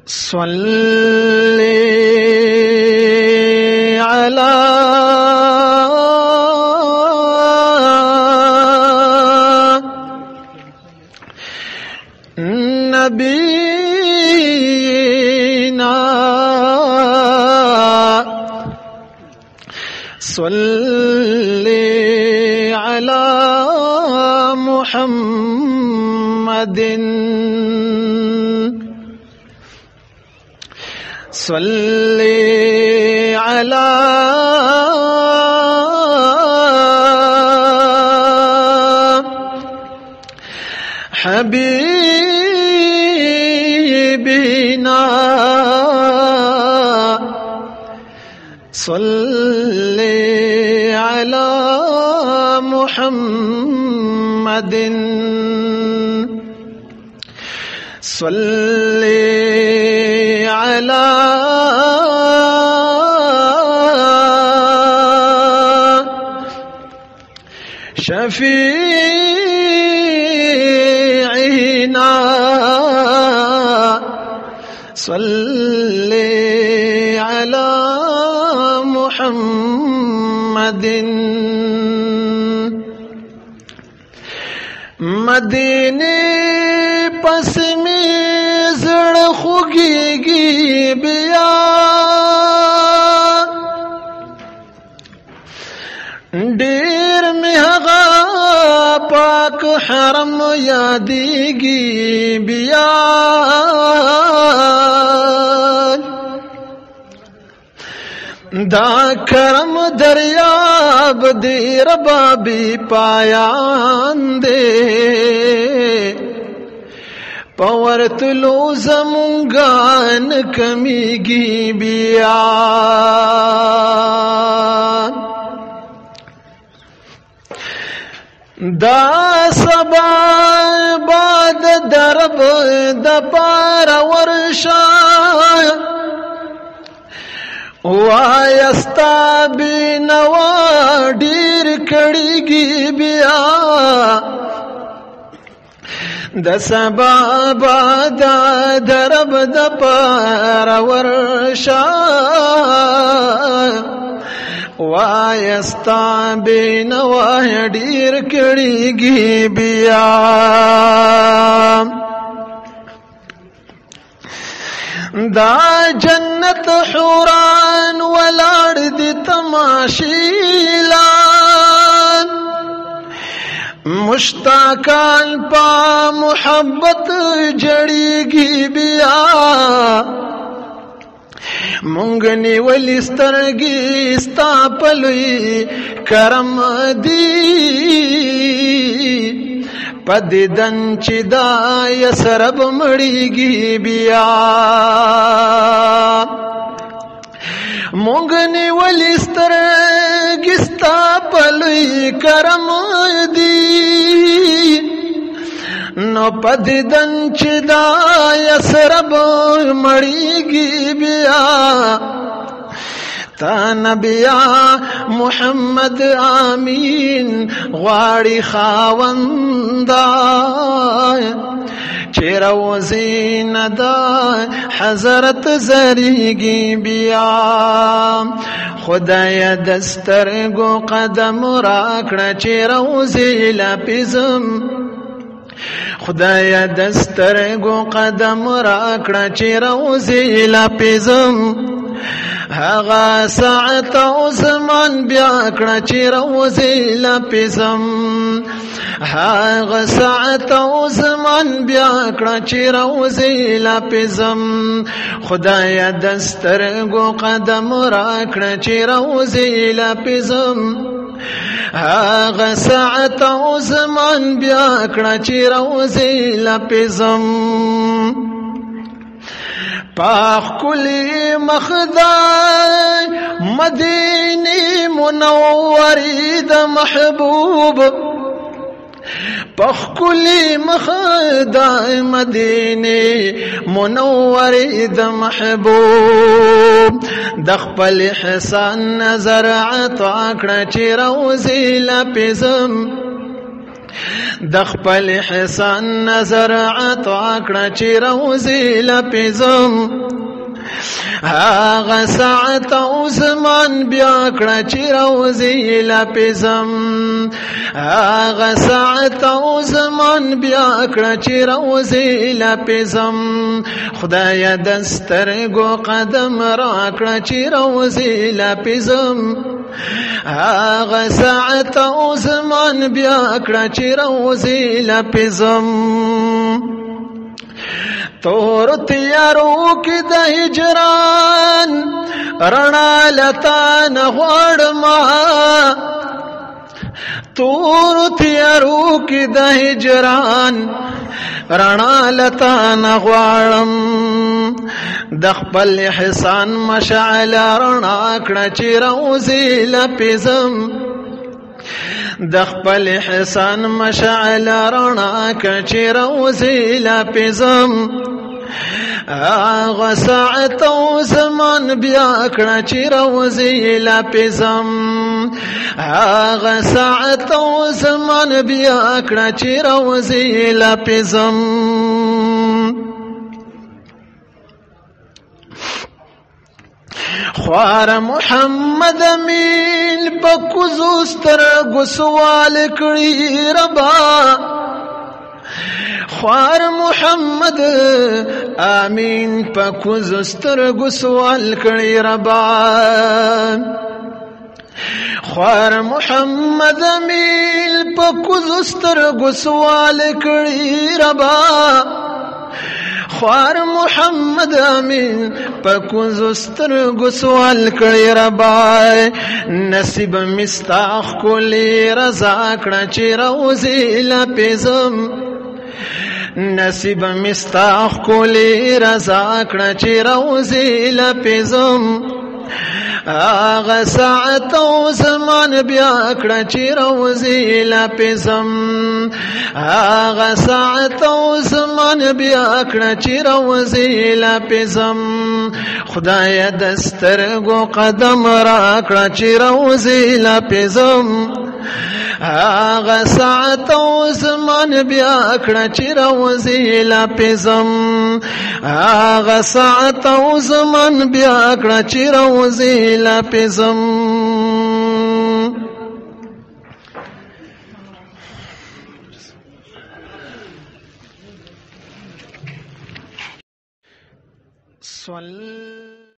صلی علی نبینا صلی علی محمد صلی علی حبیبنا صلی علی محمد صلی علی شفیعنا صلی علی محمد مدینه پس می زړه خوږیږي بیا ډیر می هغه پاک حرم یادیږي بیا دا کرم دریاب دی ربابی پایان دے پورتلو زمونگان کمیگی بیا دا سبا باد درب د پار ورشا وایستا بینوا ډیر کړيږي بیا د سبا باد درب د پار ورشا وایستا بینوا ډیر کړيږي بیا دا جنت حوران ولاړ دي تماشیلان مشتاقان پا محبت جړیږي بیا مونږ نیولې سترګې ستا په لوی کرم دی پدیدن چې دا یسرب مړیږي بیا مونږ نیولې سترګې ستا په لوی کرم دی نو پدیدن چې دا یسرب مړیږي بیا تا نبیا محمد آمین غواړي خاوندا چیر وزین دا حضرت زریږي بیا خدای دسترګو قدم راکړه چیر وزیلا پزم خدای دسترګو قدم راکړه چیر وزیلا پزم هغه ساعت او زمان بیا کړه چې روزي لپزم هغه ساعت او زمان بیا کړه چې روزي لپزم خدای دسترګو قدم راکړه چې روزي لپزم هغه ساعت او زمان بیا کړه چې روزي لپزم پاخ کلی مخدای مدینی منوری د محبوب پاخ کلی مخدای مدینی منوری د محبوب د خپل حسن نظر عطا کړه چې روزي لپزم د خپل حسن نظر عطا کړه چې روزي لپیزم هغه ساعت او زمان بیا کړه چې روزي لپیزم هغه ساعت او زمان بیا کړه چې روزي لپیزم خدای د سترګو قدم را کړه چې روزي لپیزم هغه ساعت او زمان بیا کړه چې روزي لپیزم تور تیارو کی د هجران رڼا لتا نه غواړم تور تیارو کی د هجران رڼا لتا نه غواړم د خپل حسن مشعل رڼا کړه چې روزي لپیزم د خپل حسن مشعل رڼا کړه چې روزي لپیزم هغه ساعت او زمان بیا کړه چې روزي لپیزم هغه ساعت او زمان بیا کړه چې روزي لپیزم خوار محمد امین پکوزو سترګو سوال کړي ربا خوار محمد امین پکوزو سترګو سوال کړي ربا خوار محمد امین پکوزو سترګو سوال کړي ربا خوار محمد امین پکوزو سترګو سوال کړي ربا نصیب مستاخ کولی رضا کړه چې روزي لپیزم نصیب مستاخ کولی رضا کړه چې روزي لپیزم هغه ساعت او زمان بیا کړه چې روزي لپیزم هغه ساعت او زمان بیا کړه چې روزي لپیزم خدای د سترګو قدم را کړه چې روزي لپیزم هغه ساعت او زمان بیا کړه چې روزي لپیزم هغه ساعت او زمان بیا کړه چې روزي لپیزم صلی